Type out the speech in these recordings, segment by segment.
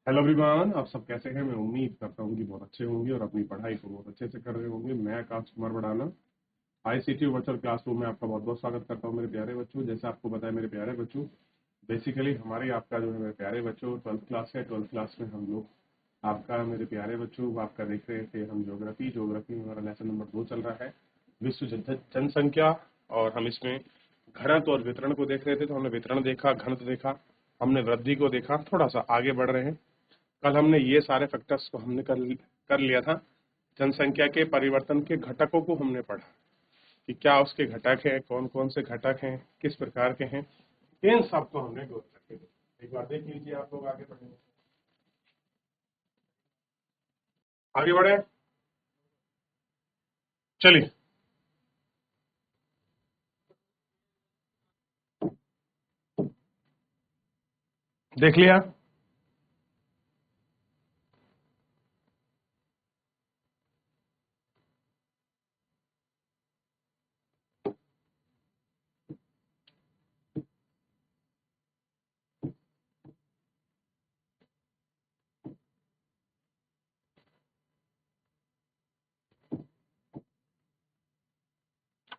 Hello everyone, आप सब कैसे हैं। मैं उम्मीद करता हूँ कि बहुत अच्छे होंगे और अपनी पढ़ाई को बहुत अच्छे से कर रहे होंगे। मैं Akash Kumar Badana ICT virtual classroom में आपका बहुत बहुत स्वागत करता हूँ मेरे प्यारे बच्चों। जैसे आपको बताया मेरे प्यारे बच्चों, बेसिकली हमारे आपका जो है मेरे प्यारे बच्चों 12th क्लास है। 12th क्लास में हम लोग आपका मेरे प्यारे बच्चों आपका देख रहे थे हम ज्योग्राफी में हमारा लेसन नंबर 2 चल रहा है, विश्व जनसंख्या। और हम इसमें घनत्व और वितरण को देख रहे थे। तो हमने वितरण देखा, घनत्व देखा, हमने वृद्धि को देखा। थोड़ा सा आगे बढ़ रहे हैं। कल हमने ये सारे फैक्टर्स को हमने कर लिया था। जनसंख्या के परिवर्तन के घटकों को हमने पढ़ा कि क्या उसके घटक हैं, कौन कौन से घटक हैं, किस प्रकार के हैं। इन सब को हमने गौर करके देखा। एक बार देख लीजिए, आप लोग आगे बढ़ेंगे, आगे बढ़े, चलिए। देख लिया।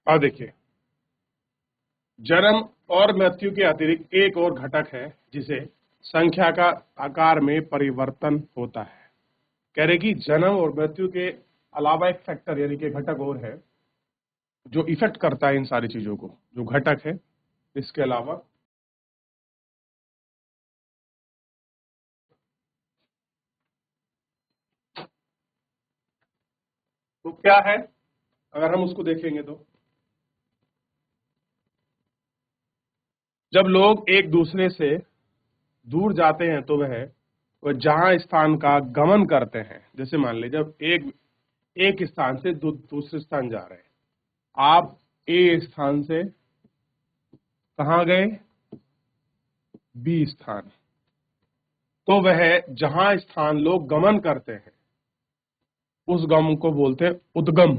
अब देखिए, जन्म और मृत्यु के अतिरिक्त एक और घटक है जिसे संख्या का आकार में परिवर्तन होता है। कह रहे कि जन्म और मृत्यु के अलावा एक फैक्टर यानी कि घटक और है जो इफेक्ट करता है इन सारी चीजों को। जो घटक है इसके अलावा तो क्या है, अगर हम उसको देखेंगे तो जब लोग एक दूसरे से दूर जाते हैं तो वह जहां स्थान का गमन करते हैं, जैसे मान लीजिए जब एक स्थान से दूसरे स्थान जा रहे हैं, आप ए स्थान से कहां गए, बी स्थान, तो वह जहां स्थान लोग गमन करते हैं उस गम को बोलते हैं उद्गम।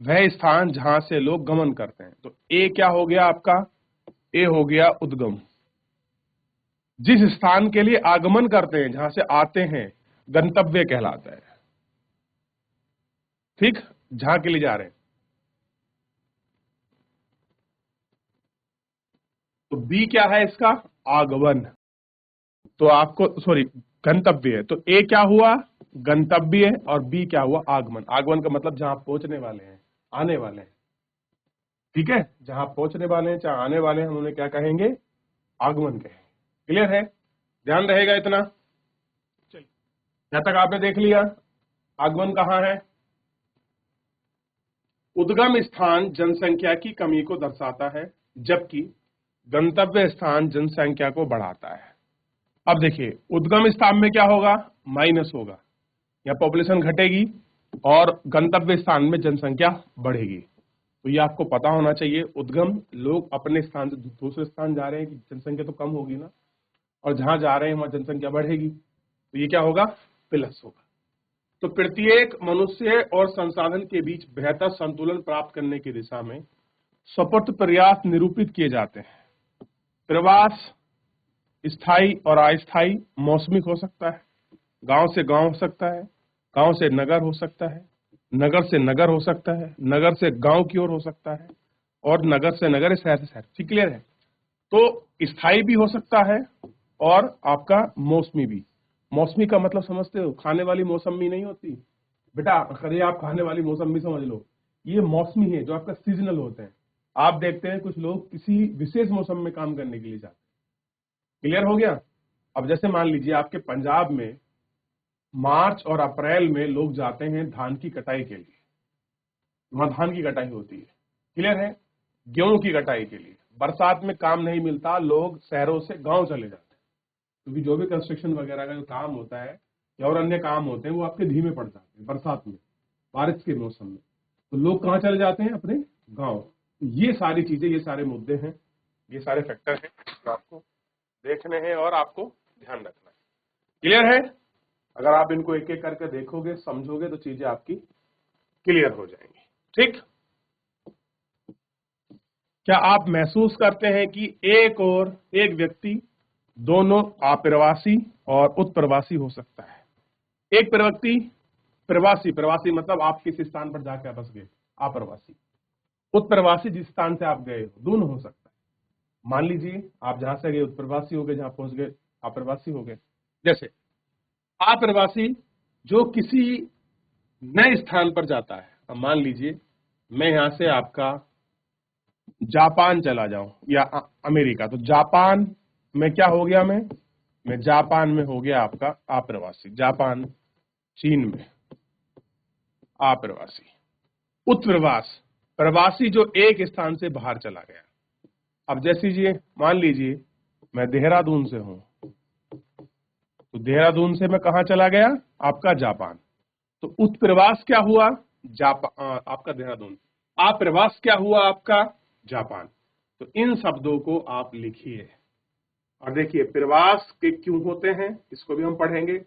वह स्थान जहां से लोग गमन करते हैं, तो ए क्या हो गया आपका, ए हो गया उद्गम। जिस स्थान के लिए आगमन करते हैं, जहां से आते हैं, गंतव्य कहलाता है। ठीक, जहां के लिए जा रहे हैं। तो बी क्या है इसका, आगमन। तो आपको सॉरी, गंतव्य है। तो ए क्या हुआ, गंतव्य, और बी क्या हुआ, आगमन। आगमन का मतलब जहां पहुंचने वाले हैं, आने वाले हैं। ठीक है, जहां पहुंचने वाले हैं चाहे आने वाले हैं, हम उन्हें क्या कहेंगे, आगमन कहेंगे। क्लियर है, ध्यान रहेगा इतना। चलिए, यहां तक आपने देख लिया। आगमन कहां है, उद्गम स्थान जनसंख्या की कमी को दर्शाता है, जबकि गंतव्य स्थान जनसंख्या को बढ़ाता है। अब देखिए, उद्गम स्थान में क्या होगा, माइनस होगा, या पॉपुलेशन घटेगी, और गंतव्य स्थान में जनसंख्या बढ़ेगी। तो ये आपको पता होना चाहिए। उद्गम, लोग अपने स्थान से दूसरे स्थान जा रहे हैं कि जनसंख्या तो कम होगी ना, और जहां जा रहे हैं वहां जनसंख्या बढ़ेगी, तो ये क्या होगा, प्लस होगा। तो प्रत्येक मनुष्य और संसाधन के बीच बेहतर संतुलन प्राप्त करने की दिशा में सशक्त प्रयास निरूपित किए जाते हैं। प्रवास स्थायी और अस्थायी मौसमिक हो सकता है, गांव से गांव हो सकता है, गांव से नगर हो सकता है, नगर से नगर हो सकता है, नगर से गांव की ओर हो सकता है, और नगर से नगर, शहर से शहर। ठीक, क्लियर है। तो स्थायी भी हो सकता है और आपका मौसमी भी। मौसमी का मतलब समझते हो, खाने वाली मौसमी नहीं होती बेटा, अरे आप खाने वाली मौसमी समझ लो। ये मौसमी है जो आपका सीजनल होते हैं। आप देखते हैं कुछ लोग किसी विशेष मौसम में काम करने के लिए जाते हैं। क्लियर हो गया। अब जैसे मान लीजिए आपके पंजाब में मार्च और अप्रैल में लोग जाते हैं धान की कटाई के लिए, वहां धान की कटाई होती है। क्लियर है, गेहूं की कटाई के लिए बरसात में काम नहीं मिलता, लोग शहरों से गांव चले जाते हैं, क्योंकि जो भी कंस्ट्रक्शन वगैरह का जो काम होता है या और अन्य काम होते हैं वो आपके धीमे पड़ जाते हैं बरसात में, बारिश के मौसम में। तो लोग कहाँ चले जाते हैं, अपने गांव। ये सारी चीजें, ये सारे मुद्दे हैं, ये सारे फैक्टर हैं जो आपको देखने हैं और आपको ध्यान रखना है। क्लियर है, अगर आप इनको एक एक करके देखोगे, समझोगे, तो चीजें आपकी क्लियर हो जाएंगी। ठीक, क्या आप महसूस करते हैं कि एक व्यक्ति दोनों अप्रवासी और उत्प्रवासी हो सकता है। एक व्यक्ति प्रवासी, प्रवासी मतलब आप किस स्थान पर जाकर बस गए, अप्रवासी। उत्प्रवासी जिस स्थान से आप गए हो, दोनों हो सकता है। मान लीजिए आप जहां से गए उत्प्रवासी हो गए, जहां पहुंच गए अप्रवासी हो गए। जैसे अप्रवासी जो किसी नए स्थान पर जाता है, अब मान लीजिए मैं यहां से आपका जापान चला जाऊं या अमेरिका, तो जापान में क्या हो गया, मैं जापान में हो गया आपका अप्रवासी, जापान चीन में अप्रवासी। उत्प्रवास प्रवासी जो एक स्थान से बाहर चला गया। अब जैसे ये मान लीजिए मैं देहरादून से हूं, तो देहरादून से मैं कहां चला गया, आपका जापान। तो उत्प्रवास क्या हुआ, जापान आपका देहरादून, अप्रवास क्या हुआ आपका जापान। तो इन शब्दों को आप लिखिए और देखिए प्रवास के क्यों होते हैं, इसको भी हम पढ़ेंगे।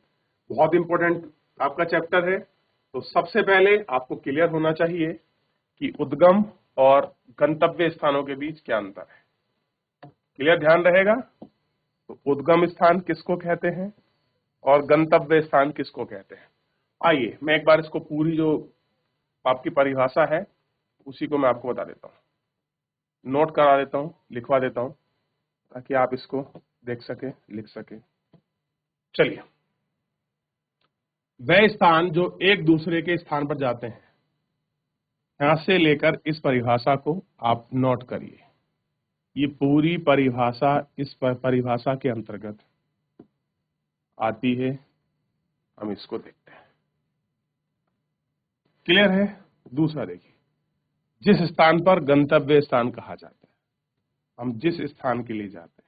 बहुत इंपॉर्टेंट आपका चैप्टर है। तो सबसे पहले आपको क्लियर होना चाहिए कि उद्गम और गंतव्य स्थानों के बीच क्या अंतर है। क्लियर ध्यान रहेगा। तो उद्गम स्थान किसको कहते हैं और गंतव्य स्थान किसको कहते हैं। आइए मैं एक बार इसको पूरी जो आपकी परिभाषा है उसी को मैं आपको बता देता हूं, नोट करा देता हूं, लिखवा देता हूं ताकि आप इसको देख सके, लिख सके। चलिए, वह स्थान जो एक दूसरे के स्थान पर जाते हैं, यहां से लेकर इस परिभाषा को आप नोट करिए। ये पूरी परिभाषा इस परिभाषा के अंतर्गत आती है। हम इसको देखते हैं, क्लियर है। दूसरा देखिए, जिस स्थान पर गंतव्य स्थान कहा जाता है, हम जिस स्थान के लिए जाते हैं,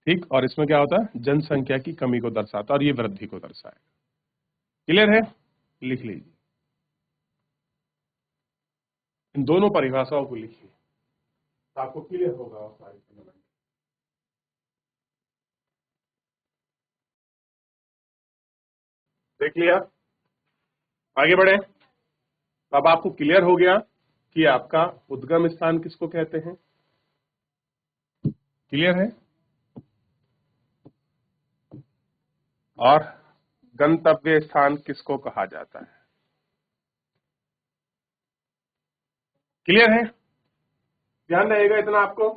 ठीक। और इसमें क्या होता है, जनसंख्या की कमी को दर्शाता है और ये वृद्धि को दर्शाएगा। क्लियर है, लिख लीजिए, इन दोनों परिभाषाओं को लिखिए तो आपको क्लियर होगा और सारी फंडामेंटल। देख लिया, आगे बढ़े। अब आपको क्लियर हो गया कि आपका उद्गम स्थान किसको कहते हैं। क्लियर है, और गंतव्य स्थान किसको कहा जाता है। क्लियर है, ध्यान रहेगा इतना आपको।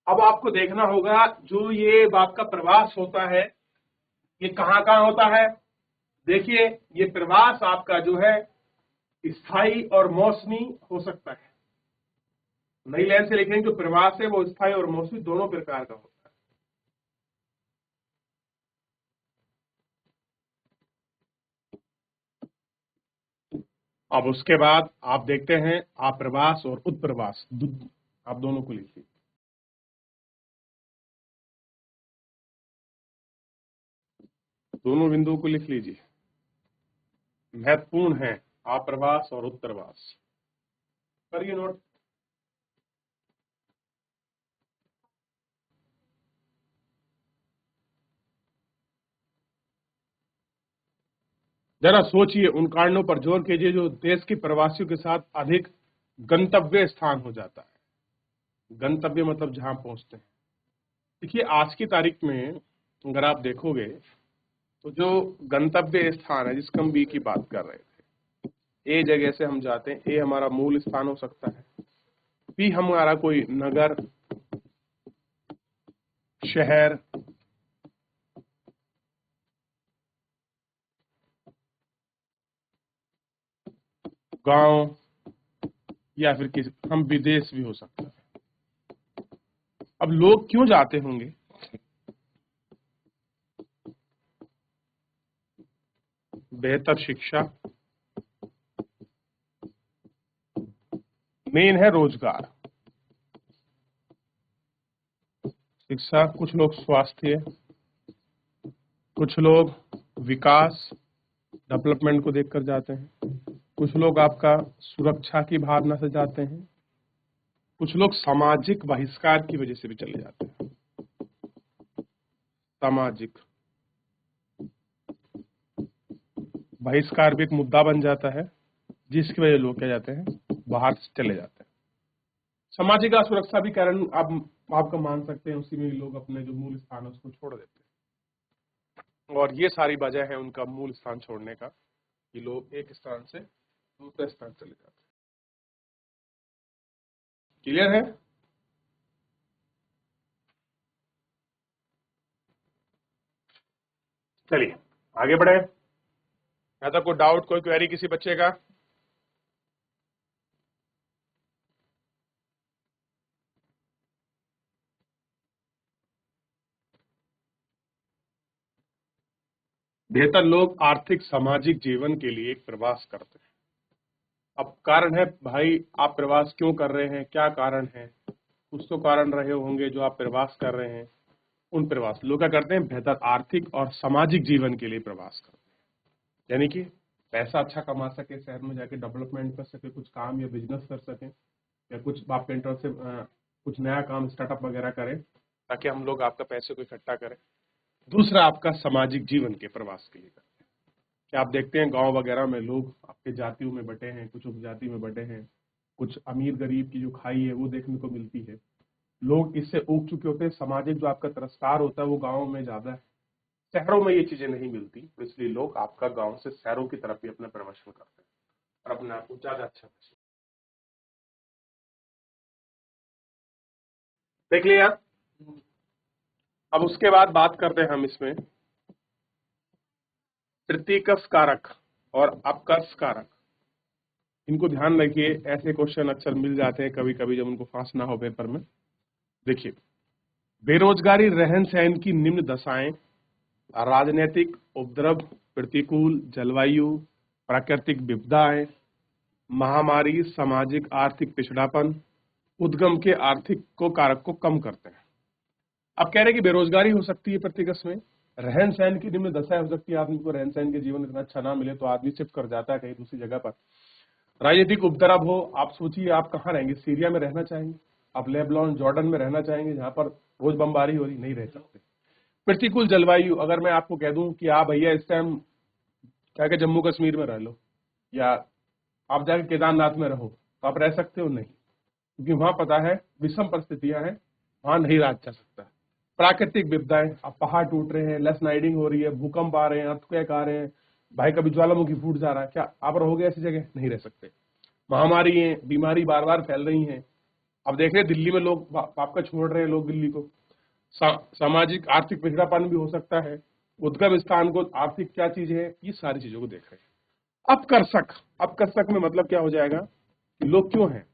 अब आपको देखना होगा जो ये आपका प्रवास होता है ये कहां कहां होता है। देखिए, ये प्रवास आपका जो है स्थायी और मौसमी हो सकता है। नई लाइन से लिखेंगे, जो प्रवास है वो स्थायी और मौसमी दोनों प्रकार का होता है। अब उसके बाद आप देखते हैं आप्रवास और उत्प्रवास, आप दोनों को लिखिए। दोनों बिंदुओं को लिख लीजिए, महत्वपूर्ण है आप्रवास और उत्प्रवास। करिए नोट। जरा सोचिए, उन कारणों पर जोर कीजिए जो देश के प्रवासियों के साथ अधिक गंतव्य स्थान हो जाता है। गंतव्य मतलब जहां पहुंचते हैं। देखिए, आज की तारीख में अगर आप देखोगे तो जो गंतव्य स्थान है, जिसका हम बी की बात कर रहे थे, ए जगह से हम जाते हैं, ए हमारा मूल स्थान हो सकता है, बी हमारा कोई नगर, शहर, गांव, या फिर किसी हम विदेश भी हो सकता है। अब लोग क्यों जाते होंगे, बेहतर शिक्षा, मेन है रोजगार, शिक्षा, कुछ लोग स्वास्थ्य, कुछ लोग विकास डेवलपमेंट को देखकर जाते हैं, कुछ लोग आपका सुरक्षा की भावना से जाते हैं, कुछ लोग सामाजिक बहिष्कार की वजह से भी चले जाते हैं। सामाजिक बहिष्कार भी एक मुद्दा बन जाता है जिसकी वजह लोग क्या जाते हैं, बाहर चले जाते हैं। सामाजिक असुरक्षा भी कारण आप आपका मान सकते हैं, उसी में लोग अपने जो मूल स्थान है उसको छोड़ देते हैं, और ये सारी वजह है उनका मूल स्थान छोड़ने का कि लोग एक स्थान से दूसरे स्थान चले जाते हैं। क्लियर है? चलिए आगे बढ़े। या तो कोई डाउट, कोई क्वेरी किसी बच्चे का? बेहतर लोग आर्थिक सामाजिक जीवन के लिए एक प्रवास करते हैं। अब कारण है भाई, आप प्रवास क्यों कर रहे हैं, क्या कारण है? कुछ तो कारण रहे होंगे जो आप प्रवास कर रहे हैं। उन प्रवास लोग क्या करते हैं, बेहतर आर्थिक और सामाजिक जीवन के लिए प्रवास करते हैं, यानी कि पैसा अच्छा कमा सके, शहर में जाके डेवलपमेंट कर सके, कुछ काम या बिजनेस कर सके, या कुछ आप पेंटर से कुछ नया काम स्टार्टअप वगैरह करें, ताकि हम लोग आपका पैसे को इकट्ठा करें। दूसरा आपका सामाजिक जीवन के प्रवास के लिए करते हैं। क्या आप देखते हैं गांव वगैरह में लोग आपके जातियों में बटे हैं, कुछ उपजाति में बटे हैं, कुछ अमीर गरीब की जो खाई है वो देखने को मिलती है। लोग इससे ऊब चुके होते हैं, सामाजिक जो आपका तिरस्कार होता है वो गाँव में ज्यादा है, शहरों में ये चीजें नहीं मिलती, तो इसलिए लोग आपका गांव से शहरों की तरफ भी अपना प्रमोशन करते हैं और अपने आप को ज्यादा अच्छा देख लिया। अब उसके बाद बात करते हैं हम इसमें प्रतीकस कारक और अपकर्ष कारक। इनको ध्यान रखिए, ऐसे क्वेश्चन अक्सर मिल जाते हैं कभी कभी जब उनको फांसना हो पेपर में। देखिए, बेरोजगारी, रहन सहन की निम्न दशाएं, राजनीतिक उपद्रव, प्रतिकूल जलवायु, प्राकृतिक विपदाएं, महामारी, सामाजिक आर्थिक पिछड़ापन, उद्गम के आर्थिक को कारक को कम करते हैं। अब कह रहे हैं कि बेरोजगारी हो सकती है प्रतिकस में, रहन सहन की निम्न दशा हो सकती है, आदमी को रहन सहन के जीवन इतना अच्छा ना मिले तो आदमी शिफ्ट कर जाता है कहीं दूसरी जगह पर। राजनीतिक उपद्रव हो, आप सोचिए आप कहाँ रहेंगे, सीरिया में रहना चाहेंगे, आप लेबनान जॉर्डन में रहना चाहेंगे जहां पर रोज बमबारी हो रही, नहीं रह सकते। प्रतिकूल जलवायु, अगर मैं आपको कह दूं कि आप भैया इस टाइम क्या के जम्मू कश्मीर में रह लो, या आप जाके केदारनाथ में रहो, तो आप रह सकते हो? नहीं, क्योंकि वहां पता है विषम परिस्थितियां हैं, वहां नहीं रहा जा सकता। प्राकृतिक विपदाएं, अब पहाड़ टूट रहे हैं, लैंडस्लाइडिंग हो रही है, भूकंप आ रहे हैं, अर्थक्वेक आ रहे हैं, भाई कभी ज्वालामुखी फूट जा रहा है, क्या आप रहोगे ऐसी जगह? नहीं रह सकते। महामारी है, बीमारी बार बार फैल रही है। अब देख रहे हैं दिल्ली में लोग आपका छोड़ रहे हैं, लोग दिल्ली को। सामाजिक आर्थिक पिछड़ापन भी हो सकता है, उद्गम स्थान को आर्थिक क्या चीज है, ये सारी चीजों को देख रहे हैं। अपकर्षक, अपकर्षक में मतलब क्या हो जाएगा कि लोग क्यों हैं,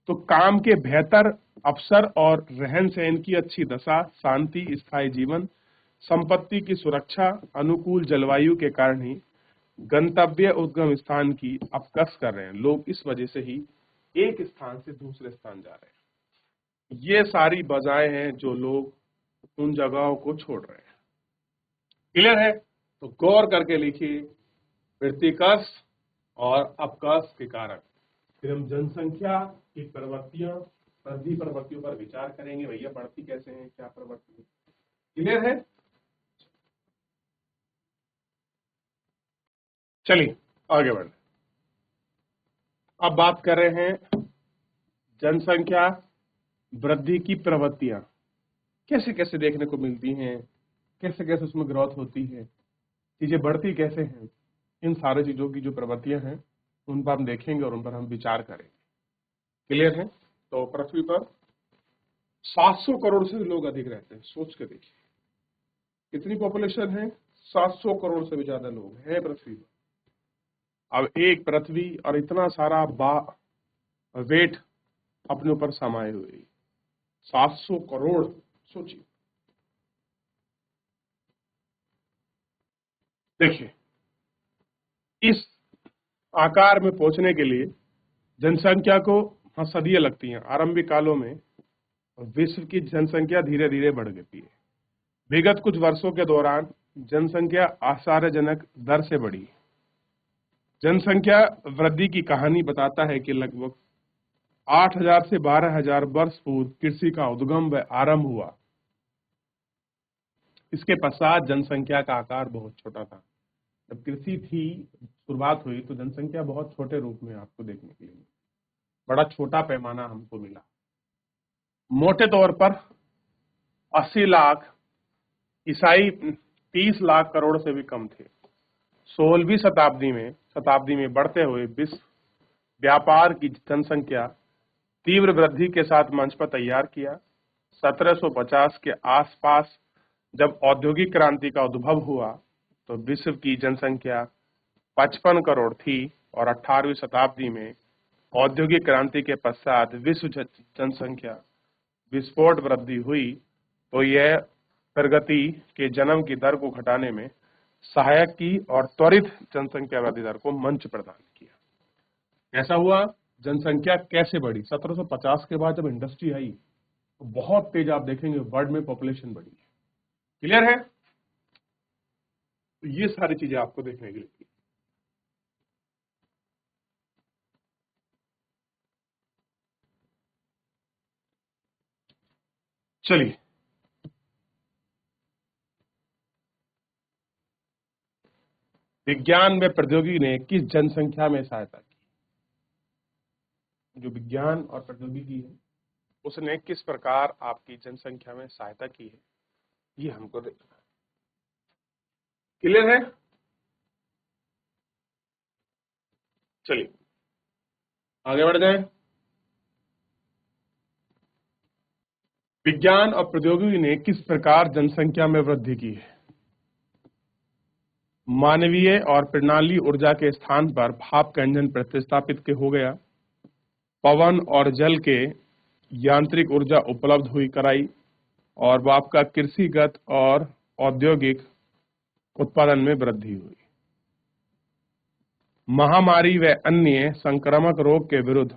तो काम के बेहतर अवसर और रहन सहन की अच्छी दशा, शांति, स्थायी जीवन, संपत्ति की सुरक्षा, अनुकूल जलवायु के कारण ही गंतव्य उद्गम स्थान की अपकर्ष कर रहे हैं। लोग इस वजह से ही एक स्थान से दूसरे स्थान जा रहे हैं। ये सारी वजहें हैं जो लोग उन जगहों को छोड़ रहे हैं। क्लियर है? तो गौर करके लिखिए प्रतिकर्ष और अपकर्ष के कारक। फिर हम जनसंख्या की प्रवृत्तियां, वृद्धि प्रवृत्तियों पर विचार करेंगे, भैया बढ़ती कैसे हैं, क्या प्रवृत्ति है। क्लियर है? चलिए आगे बढ़े। अब बात कर रहे हैं जनसंख्या वृद्धि की प्रवृत्तियां कैसे कैसे देखने को मिलती हैं, कैसे कैसे उसमें ग्रोथ होती है, चीजें बढ़ती कैसे हैं। इन सारी चीजों की जो प्रवृत्तियां हैं उन पर हम देखेंगे और उन पर हम विचार करेंगे। क्लियर है? तो पृथ्वी पर 700 करोड़ से लोग अधिक रहते हैं, सोच के देखिए कितनी पॉपुलेशन है, 700 करोड़ से भी ज्यादा लोग हैं पृथ्वी पर। अब एक पृथ्वी और इतना सारा वेट अपने ऊपर समाये हुए, 700 करोड़, सोचिए। देखिए, इस आकार में पहुंचने के लिए जनसंख्या को सदियां लगती हैं। आरंभिक कालों में विश्व की जनसंख्या धीरे धीरे बढ़ गई है। विगत कुछ वर्षों के दौरान जनसंख्या आश्चर्यजनक दर से बढ़ी। जनसंख्या वृद्धि की कहानी बताता है कि लगभग 8,000 से 12,000 वर्ष पूर्व कृषि का उद्गम व आरंभ हुआ। इसके पश्चात जनसंख्या का आकार बहुत छोटा था। जब कृषि थी, शुरुआत हुई, तो जनसंख्या बहुत छोटे रूप में आपको देखने के लिए, बड़ा छोटा पैमाना हमको मिला। मोटे तौर पर 80 लाख, ईसाई 30 लाख करोड़ से भी कम थे। 16वीं शताब्दी में बढ़ते हुए विश्व व्यापार की जनसंख्या तीव्र वृद्धि के साथ मंच पर तैयार किया। 1750 के आसपास जब औद्योगिक क्रांति का उद्भव हुआ तो विश्व की जनसंख्या 55 करोड़ थी और 18वीं शताब्दी में औद्योगिक क्रांति के पश्चात विश्व जनसंख्या विस्फोट वृद्धि हुई तो यह प्रगति के जन्म की दर को घटाने में सहायक की और त्वरित जनसंख्या वृद्धि दर को मंच प्रदान किया। ऐसा हुआ, जनसंख्या कैसे बढ़ी? 1750 के बाद जब इंडस्ट्री आई तो बहुत तेज आप देखेंगे वर्ल्ड में पॉपुलेशन बढ़ी है। क्लियर है? तो ये सारी चीजें आपको देखने के लिए। चलिए, विज्ञान में प्रौद्योगिकी ने किस जनसंख्या में सहायता की? जो विज्ञान और प्रौद्योगिकी है उसने किस प्रकार आपकी जनसंख्या में सहायता की है, ये हमको देखना है। क्लियर है? चलिए आगे बढ़ जाएं। विज्ञान और प्रौद्योगिकी ने किस प्रकार जनसंख्या में वृद्धि की है? मानवीय और प्रणाली ऊर्जा के स्थान पर भाप का इंजन प्रतिस्थापित के हो गया। पवन और जल के यांत्रिक ऊर्जा उपलब्ध हुई कराई और आपका कृषिगत और औद्योगिक उत्पादन में वृद्धि हुई। महामारी व अन्य संक्रामक रोग के विरुद्ध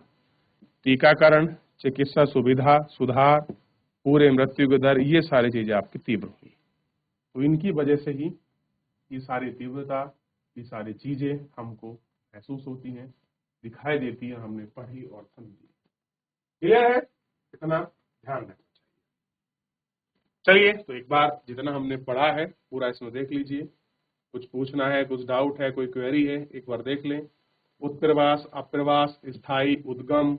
टीकाकरण, चिकित्सा सुविधा सुधार, पूरे मृत्यु की दर, ये सारी चीजें आपकी तीव्र हुई। तो इनकी वजह से ही ये सारी तीव्रता, ये सारी चीजें हमको महसूस होती हैं, दिखाई देती है, हमने पढ़ी और समझी। क्लियर है? इतना ध्यान रखना चाहिए। चलिए तो एक बार जितना हमने पढ़ा है पूरा इसमें देख लीजिए। कुछ पूछना है, कुछ डाउट है, कोई क्वेरी है, एक बार देख लें। उत्प्रवास, अप्रवास, स्थायी, उद्गम,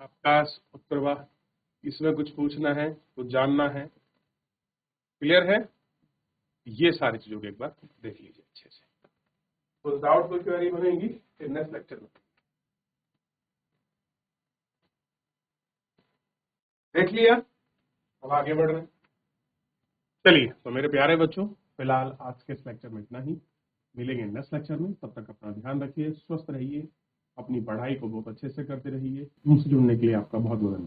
अवकाश, उत्प्रवास, इसमें कुछ पूछना है, कुछ जानना है। क्लियर है? ये सारी चीजों को एक बार देख लीजिए अच्छे से। कुछ डाउट, कोई क्वेरी बनेगी फिर नेक्स्ट लेक्चर में देख लिया। अब आगे बढ़ रहे हैं। चलिए तो मेरे प्यारे बच्चों, फिलहाल आज के इस लेक्चर में इतना ही। मिलेंगे नेक्स्ट लेक्चर में, तब तक अपना ध्यान रखिए, स्वस्थ रहिए, अपनी पढ़ाई को बहुत अच्छे से करते रहिए। मुझसे जुड़ने के लिए आपका बहुत बहुत धन्यवाद।